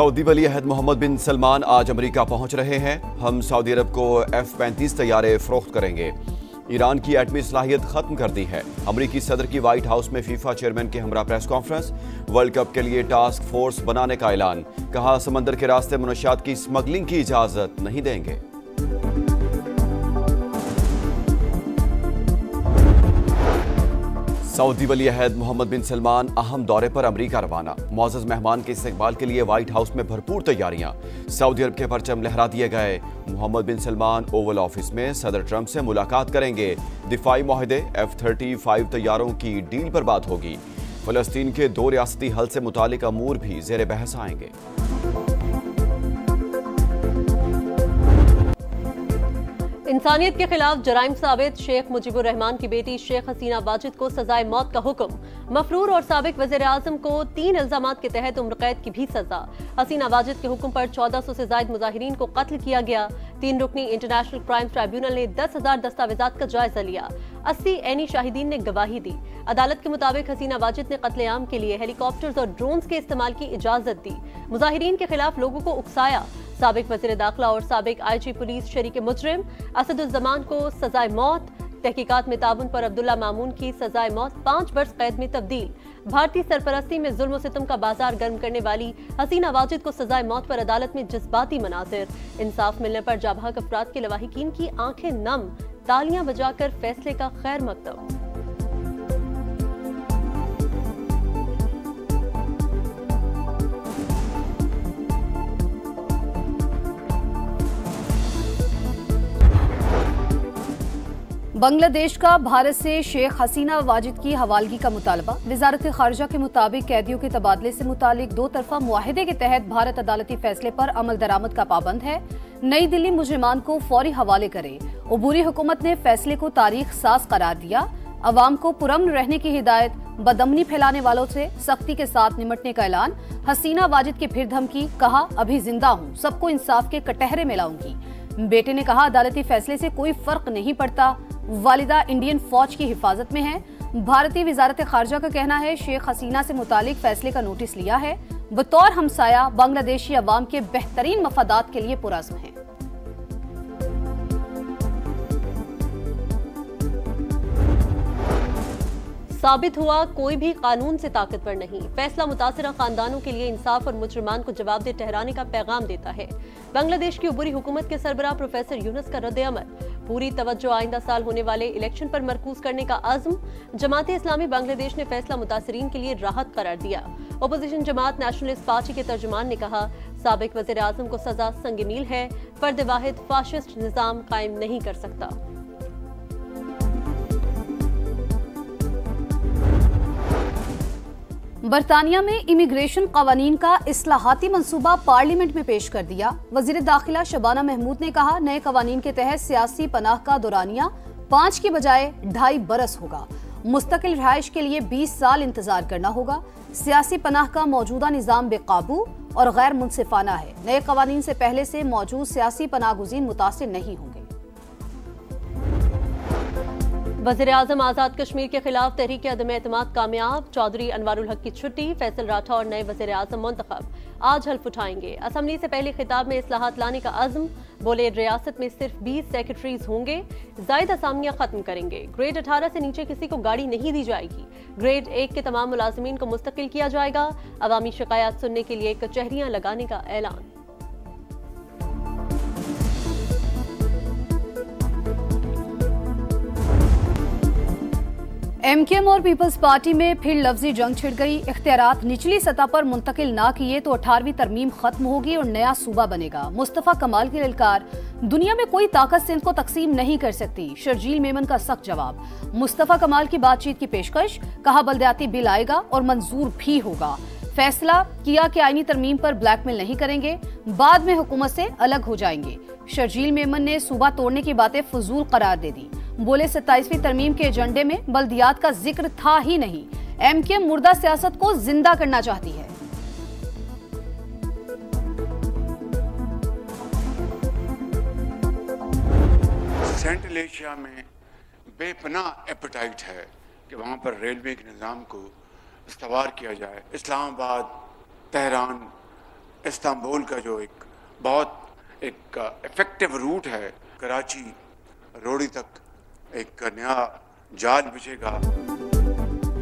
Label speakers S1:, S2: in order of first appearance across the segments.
S1: Saudi वली अहद मोहम्मद बिन सलमान आज America पहुंच रहे हैं। हम सऊदी अरब को F-35 तैयारे फरोख्त करेंगे। ईरान की एटमी सलाहियत खत्म कर दी है। अमेरिकी सदर की व्हाइट हाउस में फीफा चेयरमैन के हमरा प्रेस कॉन्फ्रेंस। वर्ल्ड कप के लिए टास्क फोर्स बनाने का ऐलान। कहा समंदर के रास्ते मनशियात की स्मगलिंग की इजाजत नहीं देंगे। सऊदी वली अहद मोहम्मद बिन सलमान अहम दौरे पर अमेरिका रवाना। मुअज़्ज़ज़ मेहमान के इस्तकबाल के लिए व्हाइट हाउस में भरपूर तैयारियां। सऊदी अरब के परचम लहरा दिए गए। मोहम्मद बिन सलमान ओवल ऑफिस में सदर ट्रंप से मुलाकात करेंगे। दिफाई मुआहदे F-35 तैयारों की डील पर बात होगी। फलस्तीन के 2 रियासती हल से मुतालिक अमूर भी ज़ेरे बहस आएंगे।
S2: इंसानियत के खिलाफ जराइम साबित शेख मुजीबुर रहमान की बेटी शेख हसीना वाजिद को सजाए मौत का हुक्म। मफरूर और साबिक वज़ीर आज़म को 3 इल्जामात के तहत उम्र कैद की भी सजा। हसीना वाजिद के हुक्म पर 1400 से ज्यादा मुजाहिरीन को कत्ल किया गया। 3 रुकनी इंटरनेशनल क्राइम ट्राइब्यूनल ने 10,000 दस्तावेजात का जायजा लिया। 80 ऐनी शाहिदीन ने गवाही दी। अदालत के मुताबिक हसीना वाजिद ने कत्लेआम के लिए हेलीकॉप्टर्स और ड्रोन्स के इस्तेमाल की इजाजत दी। मुजाहिरीन के खिलाफ लोगों को उकसाया। साबिक वज़ीर दाखिला और साबिक IG पुलिस शरीक मुजरिम असदुज़्ज़मान को सजाए मौत। तहकीकात में ताउन पर अब्दुल्ला मामून की सजाए मौत 5 वर्ष कैद में तब्दील। भारतीय सरपरस्ती में जुल्म और सितम का बाजार गर्म करने वाली हसीना वाजिद को सजाए मौत पर अदालत में जज्बाती मनाजिर। इंसाफ मिलने पर जाबाक अफराद के लवाहिकीन की आंखें नम, तालियां बजाकर फैसले का खैर मकदम।
S3: बांग्लादेश का भारत से शेख हसीना वाजिद की हवालगी का मुतालबा। वजारत खारजा के मुताबिक कैदियों के तबादले से मुतालिक 2 तरफा मुआहिदे के तहत भारत अदालती फैसले पर अमल दरामद का पाबंद है। नई दिल्ली मुजरिमान को फौरी हवाले करे। उबूरी हुकूमत ने फैसले को तारीख साज करार दिया। अवाम को पुरअमन रहने की हिदायत। बदअमनी फैलाने वालों से सख्ती के साथ निमटने का ऐलान। हसीना वाजिद की फिर धमकी। कहा अभी जिंदा हूँ, सबको इंसाफ के कटहरे में लाऊंगी। बेटे ने कहा अदालती फैसले से कोई फर्क नहीं पड़ता। वालिदा इंडियन फौज की हिफाजत में है। भारतीय वजारत खारजा का कहना है शेख हसीना से मुतालिक फैसले का नोटिस लिया है। बतौर हमसाया बांग्लादेशी अवाम के बेहतरीन मफादात के लिए पुरअज़्म है।
S2: साबित हुआ कोई भी कानून से ताकतवर नहीं। फैसला मुतासिरा खानदानों के लिए इंसाफ और मुजरिमान को जवाबदेह ठहराने का पैगाम देता है। बांग्लादेश की उबूरी हुकूमत के सरबराह प्रोफेसर यूनुस का रद्द-ए-अमल। पूरी तवज्जो आइंदा साल होने वाले इलेक्शन पर मरकूज करने का अज़्म। जमात इस्लामी बांग्लादेश ने फैसला मुतासिरीन के लिए राहत करार दिया। अपोजिशन जमात नेशनलिस्ट पार्टी के तर्जुमान ने कहा साबिक वज़ीर आज़म को सजा संगमील है। फर्द वाहिद फाशिस्ट निज़ाम कायम नहीं कर सकता।
S3: बरतानिया में इमिग्रेशन कवानीन का इस्लाहाती मंसूबा पार्लियामेंट में पेश कर दिया। वजीर दाखिला शबाना महमूद ने कहा नए कवानीन के तहत सियासी पनाह का दौरानिया 5 की बजाय 2.5 बरस होगा। मुस्तकिल रिहाइश के लिए 20 साल इंतजार करना होगा। सियासी पनाह का मौजूदा निज़ाम बेकाबू और गैर मुनसिफाना है। नए कवानीन से पहले से मौजूद सियासी पनाह गुज़ीन मुतासिर नहीं होंगे।
S2: वज़ीर आज़म आज़ाद कश्मीर के खिलाफ तहरीक अदम एतमाद कामयाब। चौधरी अनवारुल हक की छुट्टी। फैसल राठौर नए वज़ीर आज़म मुंतखब। आज हल्फ उठाएंगे। असम्बली से पहले खिताब में इस्लाहात लाने का अज़्म। बोले रियासत में सिर्फ 20 सेक्रेटरीज होंगे। जायद असामियां खत्म करेंगे। ग्रेड 18 से नीचे किसी को गाड़ी नहीं दी जाएगी। ग्रेड 1 के तमाम मुलाजिमीन को मुस्तकिल किया जाएगा। अवामी शिकायत सुनने के लिए कचहरियां लगाने का ऐलान।
S3: MKM और पीपल्स पार्टी में फिर लफ्जी जंग छिड़ गई। इख्तियारात निचली सतह पर मुंतकिल ना किए तो 18वीं तरमीम खत्म होगी और नया सूबा बनेगा। मुस्तफा कमाल की ललकार। दुनिया में कोई ताकत सिंध को तकसीम नहीं कर सकती। शर्जील मेमन का सख्त जवाब। मुस्तफा कमाल की बातचीत की पेशकश। कहा बल्दियाती बिल आएगा और मंजूर भी होगा। फैसला किया कि आईनी तरमीम पर ब्लैकमेल नहीं करेंगे। बाद में हुकूमत से अलग हो जाएंगे। शर्जील मेमन ने सूबा तोड़ने की बातें फजूल करार दे दी। बोले 27वीं तरमीम के एजेंडे में बल्दियात का जिक्र था ही नहीं। MKM मुर्दा सियासत को जिंदा करना चाहती है।
S4: सेंट्रल एशिया में बेपनाह एपेटाइट है कि वहाँ पर रेलवे के निज़ाम को इस्तवार किया जाए। इस्लामाबाद, तेहरान, इस्तांबुल का जो एक बहुत इफेक्टिव रूट है, कराची रोड़ी तक एक नया जाल बिछेगा।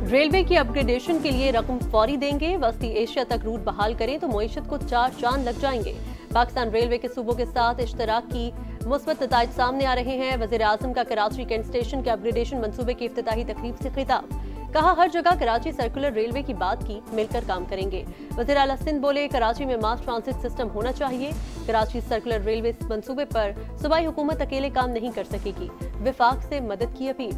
S2: रेलवे की अपग्रेडेशन के लिए रकम फौरी देंगे, वस्ती एशिया तक रूट बहाल करें तो मईशत को 4 चांद लग जाएंगे। पाकिस्तान रेलवे के सूबों के साथ इश्तराक की मुस्बत नताइज सामने आ रहे हैं। वज़ीर आज़म का कराची कैंट स्टेशन के अपग्रेडेशन मंसूबे की इफ्तिताही तकरीब से खिताब, कहा हर जगह कराची सर्कुलर रेलवे की बात की, मिलकर काम करेंगे। वज़ीर आला सिंध बोले कराची में मास ट्रांसिट सिस्टम होना चाहिए। कराची सर्कुलर रेलवे मंसूबे पर सूबाई हुकूमत अकेले काम नहीं कर सकेगी, विफाक से मदद की अपील।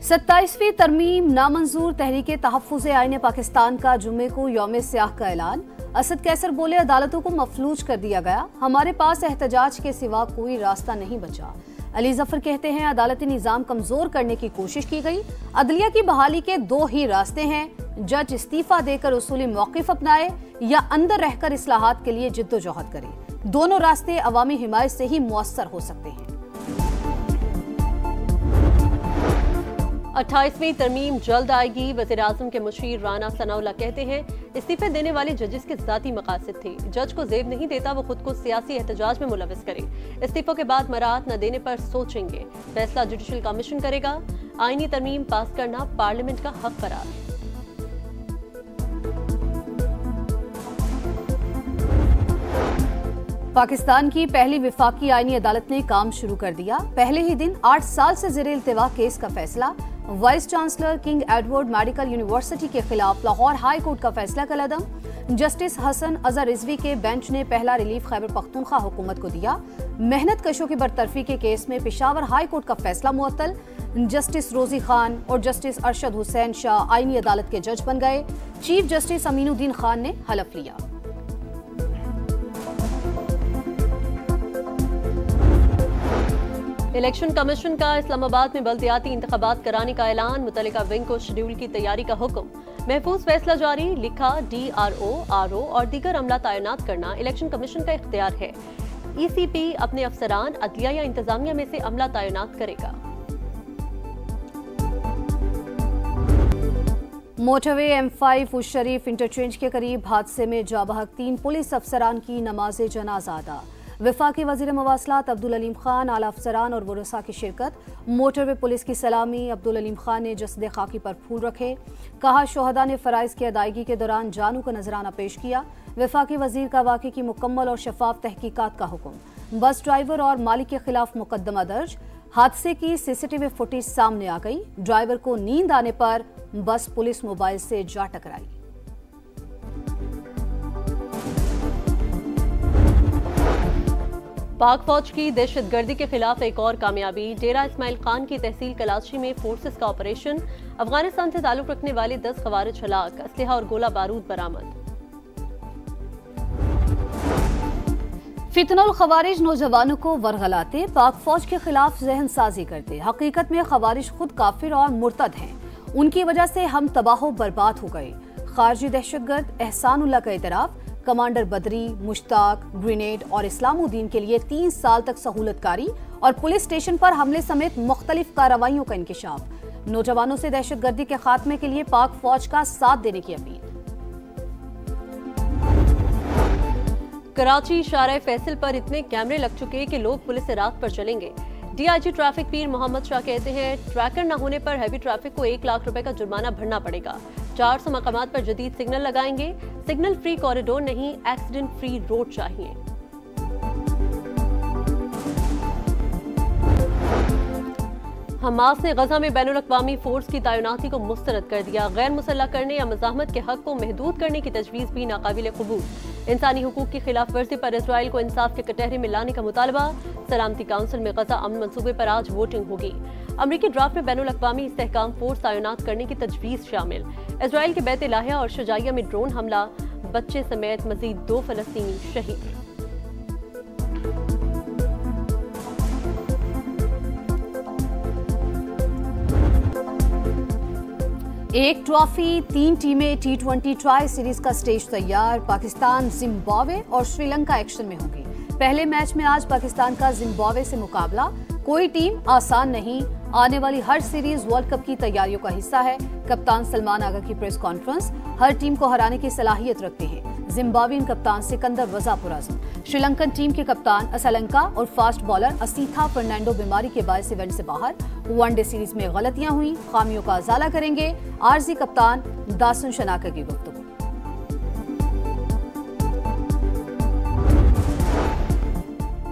S3: सत्ताईसवीं तरमीम नामंजूर, तहरीके तहफ़्फ़ुज़ आईन पाकिस्तान का जुम्मे को यौम स्याह का ऐलान। असद कैसर बोले अदालतों को मफलूज कर दिया गया, हमारे पास एहतजाज के सिवा कोई रास्ता नहीं बचा। अली जफर कहते हैं अदालती निज़ाम कमजोर करने की कोशिश की गई। अदलिया की बहाली के 2 ही रास्ते हैं, जज इस्तीफा देकर उसूली मौक़िफ़ अपनाए या अंदर रहकर इस्लाहात के लिए जिद्दोजहद करे। दोनों रास्ते अवामी हिमायत से ही मुअस्सर हो सकते हैं।
S2: 28वीं तरमीम जल्द आएगी, वज़ीर आज़म के मुशीर राना सनाउल्लाह कहते हैं इस्तीफे देने वाले जजेस के ज़ाती मकासद थे, जज को ज़ेब नहीं देता वो खुद को सियासी एहतजाज में मुलविस करे। इस्तीफों के बाद मराहत न देने पर सोचेंगे, फैसला जुडिशल कमीशन करेगा। आईनी तरमीम पास करना पार्लियामेंट का हक करार।
S3: पाकिस्तान की पहली विफाकी आईनी अदालत ने काम शुरू कर दिया। पहले ही दिन 8 साल से ज़ेरे इल्तिवा केस का फैसला। Vice chancellor king Edward medical university के खिलाफ लाहौर हाई कोर्ट का फैसला कलअदम। जस्टिस हसन अजहर रिजवी के बेंच ने पहला रिलीफ खैबर पख्तूनख्वा हुकूमत को दिया। मेहनत कशों की बरतरफी के केस में पेशावर हाई कोर्ट का फैसला मुअत्तल। जस्टिस रोजी खान और जस्टिस अरशद हुसैन शाह आईनी अदालत के जज बन गए। चीफ जस्टिस अमीनुद्दीन खान ने हलफ लिया।
S2: इलेक्शन कमीशन का इस्लामाबाद में बल्दियाती इंतखाबात कराने का ऐलान, मुतल्लिका विंग को शेड्यूल की तैयारी का हुक्म। महफूज फैसला जारी, लिखा DRO, RO और दीगर अमला तैनात करना इलेक्शन कमीशन का इख्तियार है। ECP अपने अफसरान अदलिया या इंतजामिया में से अमला तैनात करेगा।
S3: मोटरवे M5 उस शरीफ इंटरचेंज के करीब हादसे में जाबहक 3 पुलिस अफसरान की नमाज जनाजा अदा। वफाकी वज़ीर मवासलात अब्दुल अलीम खान, आला अफसरान और वरसा की शिरकत। मोटरवे पुलिस की सलामी, अब्दुल अलीम खान ने जसद खाकी पर फूल रखे। कहा शोहदा ने फ़राइज़ की अदायगी के दौरान जानू का नजराना पेश किया। वफाकी वज़ीर का वाक़े की मुकम्मल और शफाफ तहकीकात का हुक्म। बस ड्राइवर और मालिक के खिलाफ मुकदमा दर्ज। हादसे की CCTV फुटेज सामने आ गई। ड्राइवर को नींद आने पर बस पुलिस मोबाइल से जा टकराई।
S2: पाक फौज की दहशतगर्दी के खिलाफ एक और कामयाबी, डेरा इस्माइल खान की तहसील कलाची में फोर्सेस का ऑपरेशन। अफगानिस्तान से ताल्लुक रखने वाले 10 खवारिज हलाक, असलहा और गोला बारूद बरामद।
S3: फितनुल खवारिज नौजवानों को वरगलाते, पाक फौज के खिलाफ जहन साजी करते। हकीकत में खवारिज खुद काफिर और मुर्तद हैं, उनकी वजह से हम तबाह बर्बाद हो गए। खारजी दहशतगर्द एहसानुल्लाह का इतराफ। कमांडर बदरी, मुश्ताक, ग्रेनेड और इस्लामुद्दीन के लिए 3 साल तक सहूलतकारी और पुलिस स्टेशन पर हमले समेत मुख्तलिफ कार्रवाइयों का इंकिशाफ। नौजवानों से दहशतगर्दी के खात्मे के लिए पाक फौज का साथ देने की अपील।
S2: कराची शारा फैसल पर इतने कैमरे लग चुके कि लोग पुलिस से रात पर चलेंगे। DIG ट्रैफिक पीर मोहम्मद शाह कहते हैं ट्रैकर न होने पर हैवी ट्रैफिक को 1 लाख रुपए का जुर्माना भरना पड़ेगा। 400 मकामात पर जदीद सिग्नल लगाएंगे। सिग्नल फ्री कॉरिडोर नहीं, एक्सीडेंट फ्री रोड चाहिए। हमास ने गजा में बैनुल-अक़वामी फोर्स की तैनाती को मुस्तरद कर दिया। गैर मुसल्लह करने या मज़ाहमत के हक को महदूद करने की तजवीज़ भी नाकाबिल कबूल। इंसानी हुकूक की खिलाफ वर्जी पर इजराइल को इंसाफ के कटहरे में लाने का मुतालबा। सलामती काउंसिल में गजा अमन मंसूबे पर आज वोटिंग होगी। अमरीकी ड्राफ्ट में बैनुल-अक़वामी इस्तेहकाम फोर्स तैनात करने की तजवीज़ शामिल। इजराइल के बैत लाहिया और शुजाइया में ड्रोन हमला, बच्चे समेत मजीद 2 फलस्तीनी शहीद।
S3: एक ट्रॉफी, 3 टीमें T20 ट्राई सीरीज का स्टेज तैयार। पाकिस्तान, जिम्बाब्वे और श्रीलंका एक्शन में होंगी। पहले मैच में आज पाकिस्तान का जिम्बाब्वे से मुकाबला। कोई टीम आसान नहीं, आने वाली हर सीरीज वर्ल्ड कप की तैयारियों का हिस्सा है। कप्तान सलमान आगा की प्रेस कॉन्फ्रेंस। हर टीम को हराने की सलाहियत रखते हैं जिम्बाब्वियन कप्तान सिकंदर वज़ापुर आज़म। श्रीलंकन टीम के कप्तान असलंका और फास्ट बॉलर असीथा फर्नांडो बीमारी के बायस इवेंट से बाहर। वनडे सीरीज में गलतियां हुई, खामियों का अजाला करेंगे आरजी कप्तान दासन शनाका की गुफ्तगू।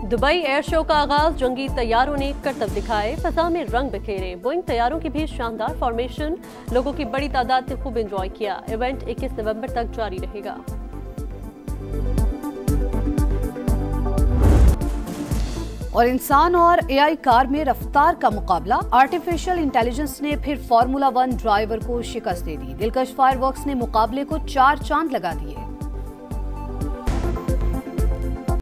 S2: दुबई एयर शो का आगाज, जंगी तैयारों ने करतब दिखाए, फजा में रंग बिखेरे। बोइंग तैयारों की भी शानदार फॉर्मेशन, लोगों की बड़ी तादाद ने खूब एंजॉय किया। इवेंट 21 नवंबर तक जारी रहेगा।
S3: और इंसान और एआई कार में रफ्तार का मुकाबला। आर्टिफिशियल इंटेलिजेंस ने फिर फार्मूला 1 ड्राइवर को शिकस्त दे दी। दिलकश फायरवर्क्स ने मुकाबले को 4 चांद लगा दिए।